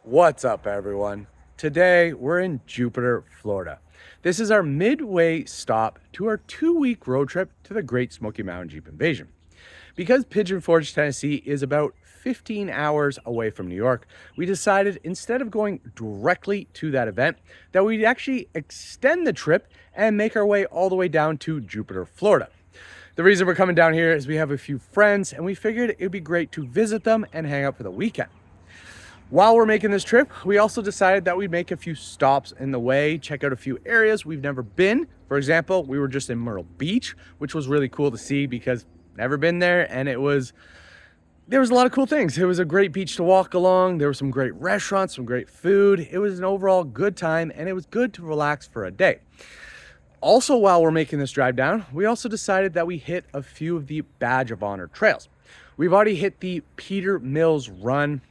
What's up, everyone? Today we're in Jupiter, Florida. This is our midway stop to our 2-week road trip to the Great Smoky Mountain Jeep Invasion. Because Pigeon Forge, Tennessee is about 15 hours away from New York, we decided instead of going directly to that event, that we'd actually extend the trip and make our way all the way down to Jupiter, Florida. The reason we're coming down here is we have a few friends and we figured it'd be great to visit them and hang out for the weekend. While we're making this trip, we also decided that we'd make a few stops in the way, check out a few areas we've never been. For example, we were just in Myrtle Beach, which was really cool to see because never been there, and there was a lot of cool things. It was a great beach to walk along. There were some great restaurants, some great food. It was an overall good time, and it was good to relax for a day. Also, while we're making this drive down, we also decided that we hit a few of the Badge of Honor trails. We've already hit the Peter Mills Run,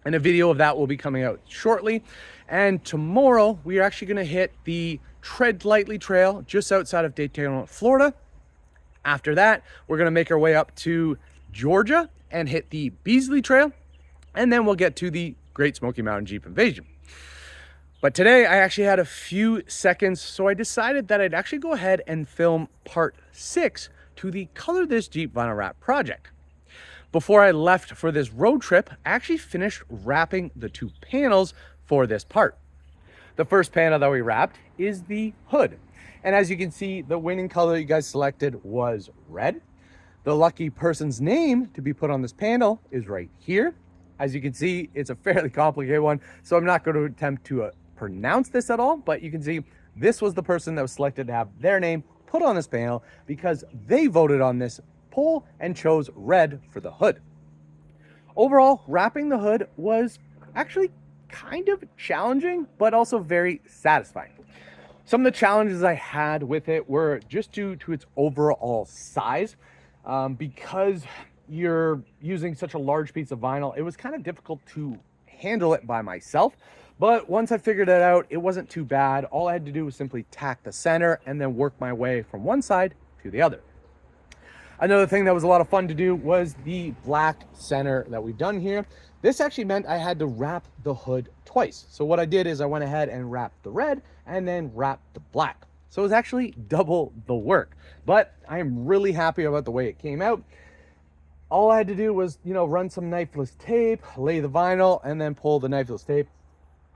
and a video of that will be coming out shortly. And tomorrow, we are actually gonna hit the Tread Lightly Trail just outside of Daytona, Florida. After that, we're gonna make our way up to Georgia and hit the Beasley Trail. And then we'll get to the Great Smoky Mountain Jeep Invasion. But today, I actually had a few seconds, so I decided that I'd actually go ahead and film part 6 to the Color This Jeep Vinyl Wrap project. Before I left for this road trip, I actually finished wrapping the 2 panels for this part. The first panel that we wrapped is the hood. And as you can see, the winning color you guys selected was red. The lucky person's name to be put on this panel is right here. As you can see, it's a fairly complicated one, so I'm not going to attempt to pronounce this at all, but you can see this was the person that was selected to have their name put on this panel because they voted on this poll and chose red for the hood. Overall, wrapping the hood was actually kind of challenging, but also very satisfying. Some of the challenges I had with it were just due to its overall size. Because you're using such a large piece of vinyl, it was kind of difficult to handle it by myself. But once I figured it out, it wasn't too bad. All I had to do was simply tack the center and then work my way from one side to the other. Another thing that was a lot of fun to do was the black center that we've done here. This actually meant I had to wrap the hood twice. So what I did is I went ahead and wrapped the red and then wrapped the black. So it was actually double the work, but I am really happy about the way it came out. All I had to do was, run some knifeless tape, lay the vinyl, and then pull the knifeless tape.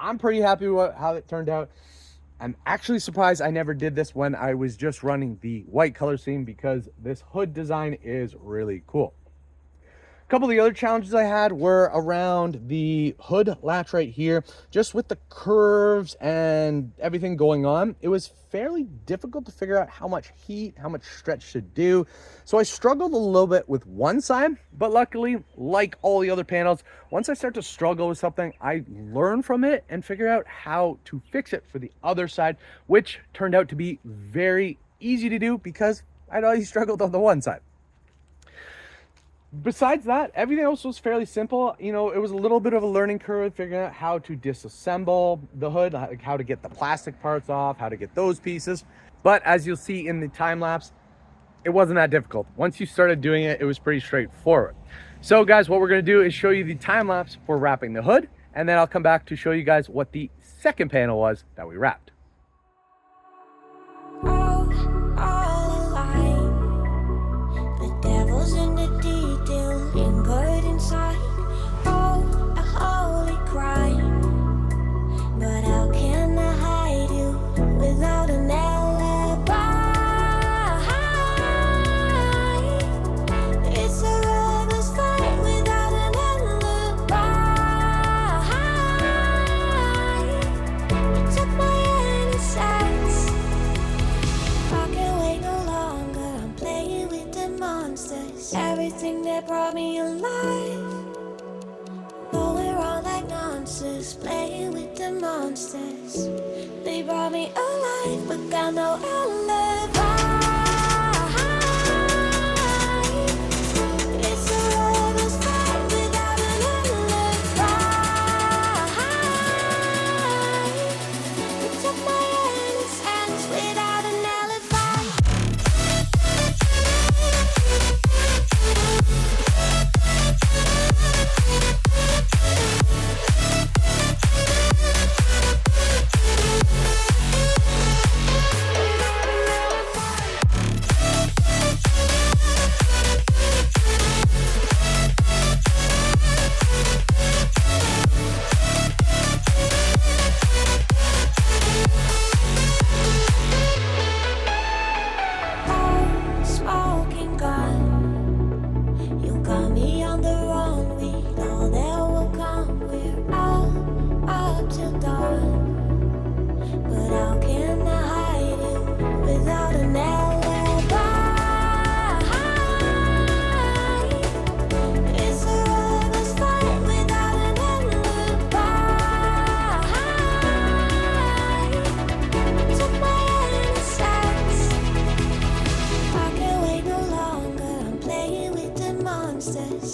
I'm pretty happy with how it turned out. I'm actually surprised I never did this when I was just running the white color scheme because this hood design is really cool. A couple of the other challenges I had were around the hood latch right here. Just with the curves and everything going on, it was fairly difficult to figure out how much heat, how much stretch to do. So I struggled a little bit with one side, but luckily, like all the other panels, once I start to struggle with something, I learn from it and figure out how to fix it for the other side, which turned out to be very easy to do because I'd already struggled on the one side. Besides that, everything else was fairly simple. It was a little bit of a learning curve figuring out how to disassemble the hood, like how to get the plastic parts off, how to get those pieces. But as you'll see in the time lapse, it wasn't that difficult. Once you started doing it, it was pretty straightforward. So guys, what we're going to do is show you the time lapse for wrapping the hood, and then I'll come back to show you guys what the second panel was that we wrapped. Took my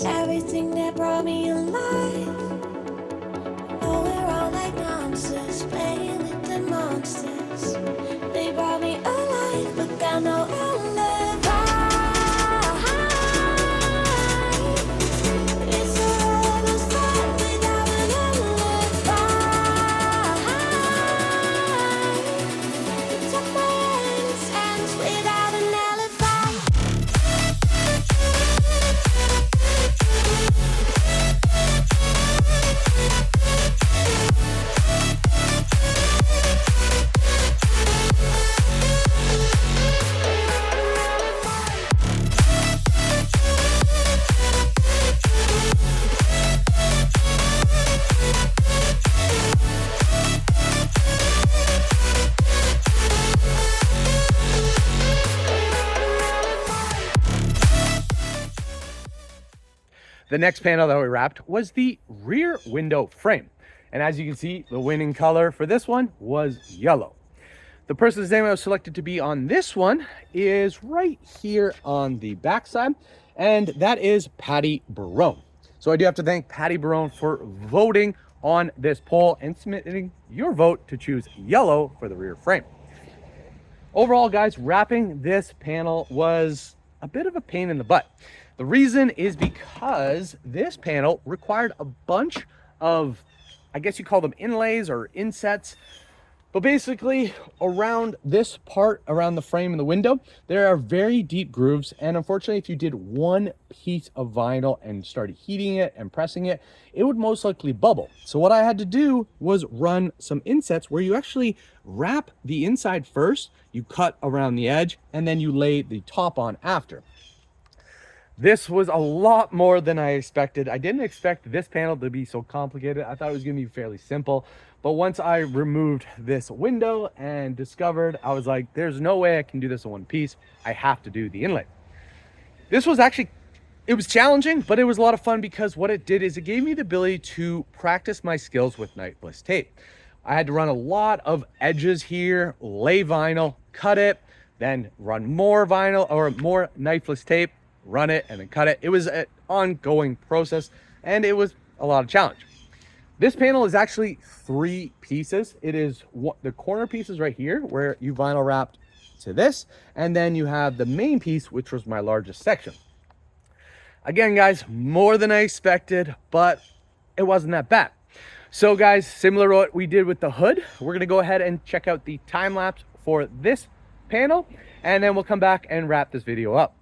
Everything that brought me alive. Oh, we're all like monsters, playing with the monsters. They brought me alive, but got no alibi. It's a rebel's fight without an alibi. Took my hands without an alibi. The next panel that we wrapped was the rear window frame. And as you can see, the winning color for this one was yellow. The person's name I was selected to be on this one is right here on the back side, and that is Patty Barone. So I do have to thank Patty Barone for voting on this poll and submitting your vote to choose yellow for the rear frame. Overall, guys, wrapping this panel was a bit of a pain in the butt. The reason is because this panel required a bunch of, I guess you call them inlays or insets, but basically around this part, around the frame and the window, there are very deep grooves. And unfortunately, if you did one piece of vinyl and started heating it and pressing it, it would most likely bubble. So what I had to do was run some insets where you actually wrap the inside first, you cut around the edge, and then you lay the top on after. This was a lot more than I expected. I didn't expect this panel to be so complicated. I thought it was going to be fairly simple. But once I removed this window and discovered, I was like, there's no way I can do this in one piece. I have to do the inlay. This was actually, it was challenging, but it was a lot of fun because what it did is it gave me the ability to practice my skills with knifeless tape. I had to run a lot of edges here, lay vinyl, cut it, then run more vinyl or more knifeless tape, run it, and then cut it. It was an ongoing process, and it was a lot of challenge. This panel is actually 3 pieces. It is the corner pieces right here where you vinyl wrapped to this, and then you have the main piece, which was my largest section. Again, guys, more than I expected, but it wasn't that bad. So guys, similar to what we did with the hood, we're gonna go ahead and check out the time lapse for this panel, and then we'll come back and wrap this video up.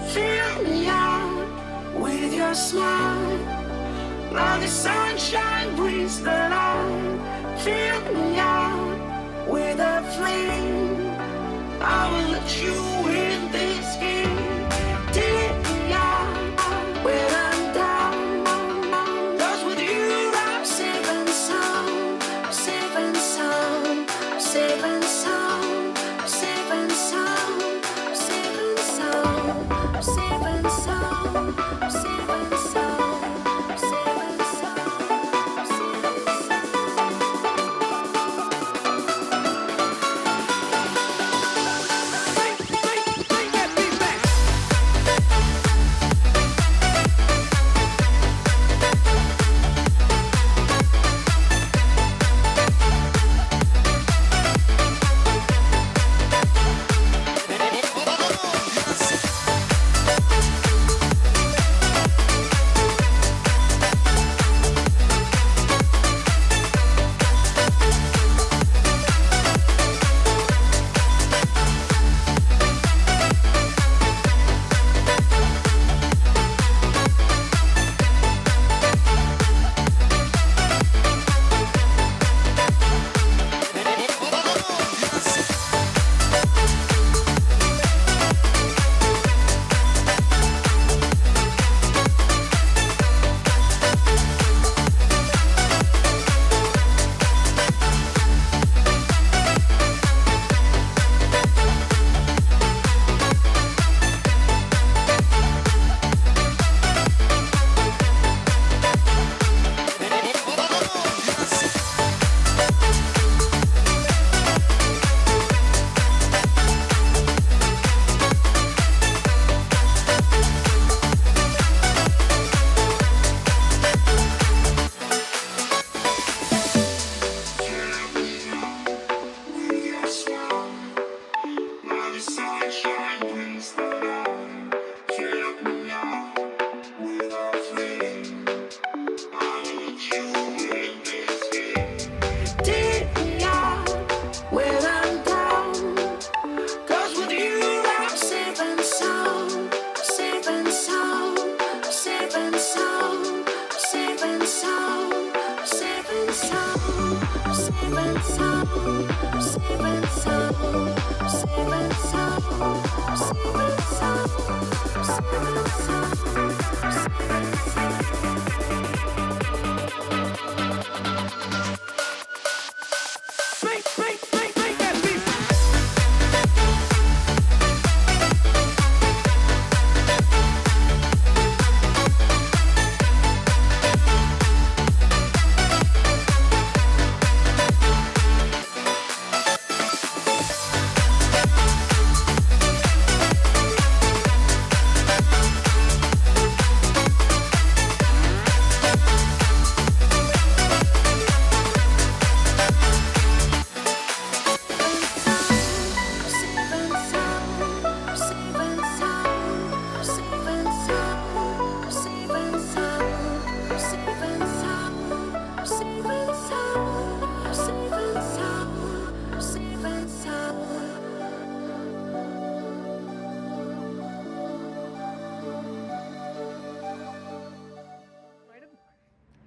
Fill me out with your smile. Now the sunshine brings the light. Fill me out with a flame. I will let you in this game. Take me out when I'm down. 'Cause with you I'm safe and sound. I'm safe and sound. I'm safe and sound. I'm safe and sound. I'm safe and sound. I'm safe and sound. I'm safe and sound. I'm safe and sound. I'm safe and sound.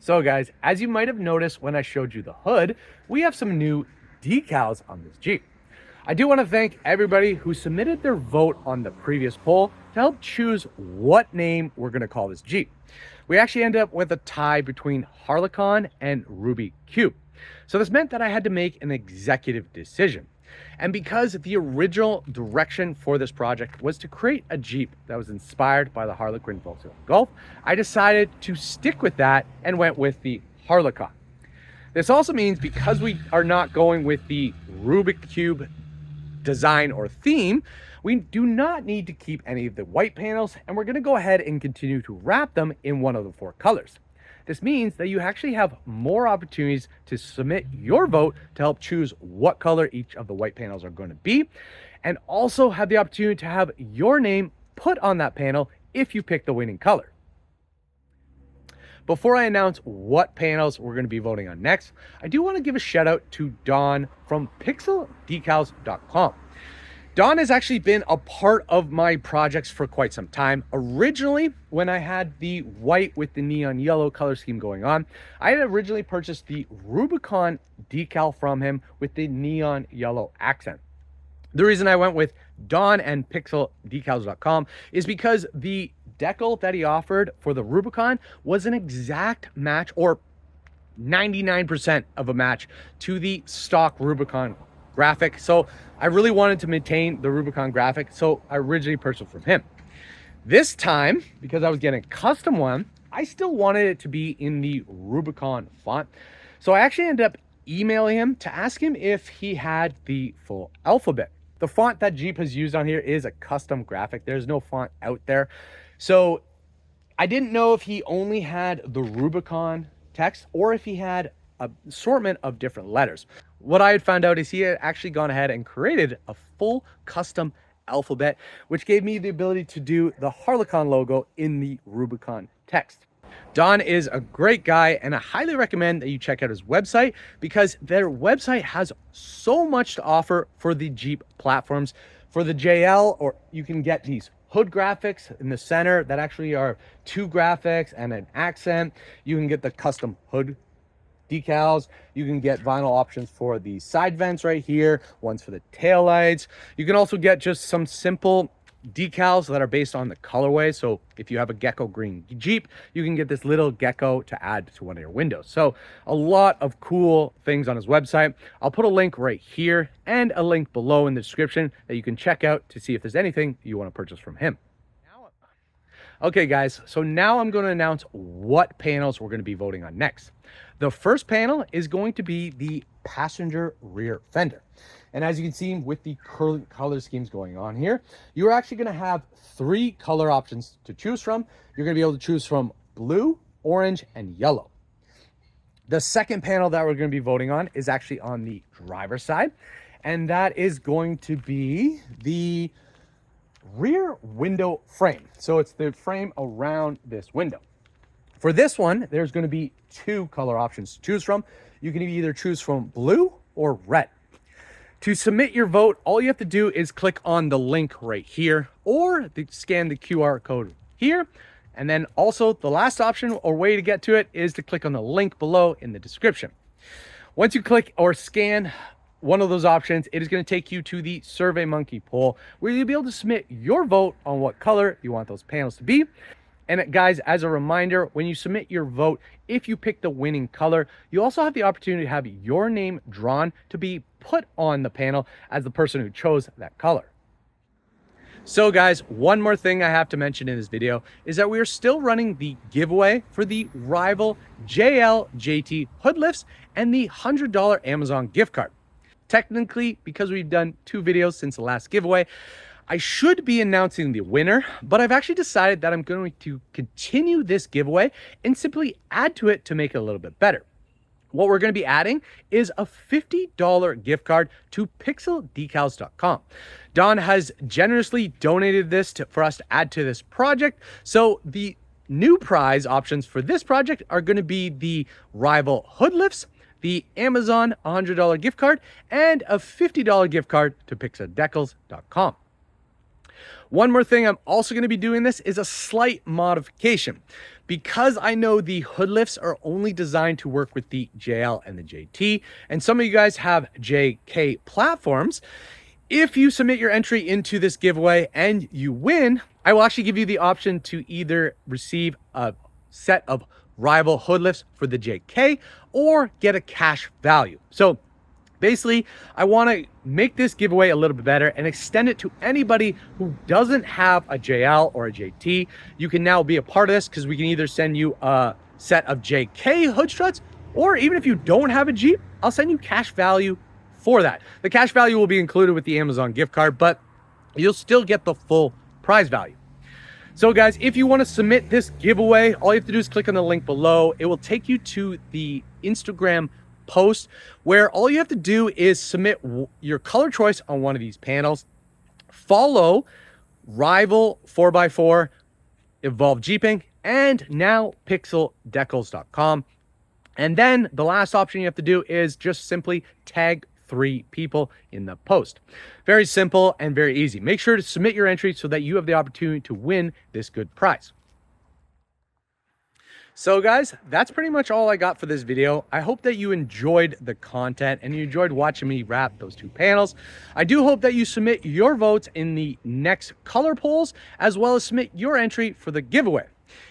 So guys, as you might have noticed when I showed you the hood, we have some new decals on this Jeep. I do want to thank everybody who submitted their vote on the previous poll to help choose what name we're going to call this Jeep. We actually ended up with a tie between Harlequin and Ruby Cube. So this meant that I had to make an executive decision. And because the original direction for this project was to create a Jeep that was inspired by the Harlequin Volkswagen Golf, I decided to stick with that and went with the Harlequin. This also means because we are not going with the Rubik Cube design or theme, we do not need to keep any of the white panels, and we're going to go ahead and continue to wrap them in one of the 4 colors. This means that you actually have more opportunities to submit your vote to help choose what color each of the white panels are going to be, and also have the opportunity to have your name put on that panel if you pick the winning color. Before I announce what panels we're going to be voting on next, I do want to give a shout out to Don from pixeldecals.com. Don has actually been a part of my projects for quite some time. Originally, when I had the white with the neon yellow color scheme going on, I had originally purchased the Rubicon decal from him with the neon yellow accent. The reason I went with Don and pixeldecals.com is because the decal that he offered for the Rubicon was an exact match, or 99% of a match, to the stock Rubicon graphic. So I really wanted to maintain the Rubicon graphic, so I originally purchased from him. This time, because I was getting a custom one, I still wanted it to be in the Rubicon font. So I actually ended up emailing him to ask him if he had the full alphabet. The font that Jeep has used on here is a custom graphic. There's no font out there. So I didn't know if he only had the Rubicon text or if he had an assortment of different letters. What I had found out is he had actually gone ahead and created a full custom alphabet, which gave me the ability to do the Harlequin logo in the Rubicon text. Don is a great guy, and I highly recommend that you check out his website because their website has so much to offer for the Jeep platforms. For the JL, or you can get these hood graphics in the center that actually are 2 graphics and an accent. You can get the custom hood decals. You can get vinyl options for the side vents right here, ones for the tail lights. You can also get just some simple decals that are based on the colorway. So if you have a gecko green Jeep, you can get this little gecko to add to one of your windows. So a lot of cool things on his website. I'll put a link right here and a link below in the description that you can check out to see if there's anything you want to purchase from him. Okay guys, so now I'm going to announce what panels we're going to be voting on next. The first panel is going to be the passenger rear fender. And as you can see with the current color schemes going on here, you're actually going to have 3 color options to choose from. You're going to be able to choose from blue, orange, and yellow. The second panel that we're going to be voting on is actually on the driver's side, and that is going to be the rear window frame. So it's the frame around this window. For this one, there's going to be 2 color options to choose from. You can either choose from blue or red. To submit your vote, all you have to do is click on the link right here, or scan the QR code here. And then also the last option or way to get to it is to click on the link below in the description. Once you click or scan one of those options, it is going to take you to the SurveyMonkey poll, where you'll be able to submit your vote on what color you want those panels to be. And guys, as a reminder, when you submit your vote, if you pick the winning color, you also have the opportunity to have your name drawn to be put on the panel as the person who chose that color. So guys, one more thing I have to mention in this video is that we are still running the giveaway for the Rival JL-JT hood lifts and the $100 Amazon gift card. Technically, because we've done 2 videos since the last giveaway, I should be announcing the winner, but I've actually decided that I'm going to continue this giveaway and simply add to it to make it a little bit better. What we're going to be adding is a $50 gift card to pixeldecals.com. Don has generously donated this for us to add to this project. So the new prize options for this project are going to be the Rival hood lifts, the Amazon $100 gift card, and a $50 gift card to pixeldecals.com. One more thing I'm also going to be doing this is a slight modification. Because I know the hood lifts are only designed to work with the JL and the JT, and some of you guys have JK platforms, if you submit your entry into this giveaway and you win, I will actually give you the option to either receive a set of Rival hood lifts for the JK or get a cash value. So basically, I want to make this giveaway a little bit better and extend it to anybody who doesn't have a JL or a JT. You can now be a part of this because we can either send you a set of JK hood struts, or even if you don't have a Jeep, I'll send you cash value for that. The cash value will be included with the Amazon gift card, but you'll still get the full prize value. So guys, if you want to submit this giveaway, all you have to do is click on the link below. It will take you to the Instagram post where all you have to do is submit your color choice on one of these panels, follow Rival 4x4, EvolvedJeepin, and now pixeldecals.com. And then the last option you have to do is just simply tag 3 people in the post. Very simple and very easy. Make sure to submit your entry so that you have the opportunity to win this good prize. So guys, that's pretty much all I got for this video. I hope that you enjoyed the content and you enjoyed watching me wrap those 2 panels. I do hope that you submit your votes in the next color polls, as well as submit your entry for the giveaway.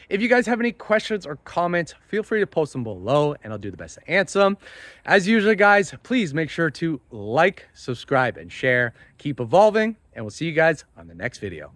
If you guys have any questions or comments, feel free to post them below and I'll do the best to answer them. As usual, guys, please make sure to like, subscribe, and share. Keep evolving, and we'll see you guys on the next video.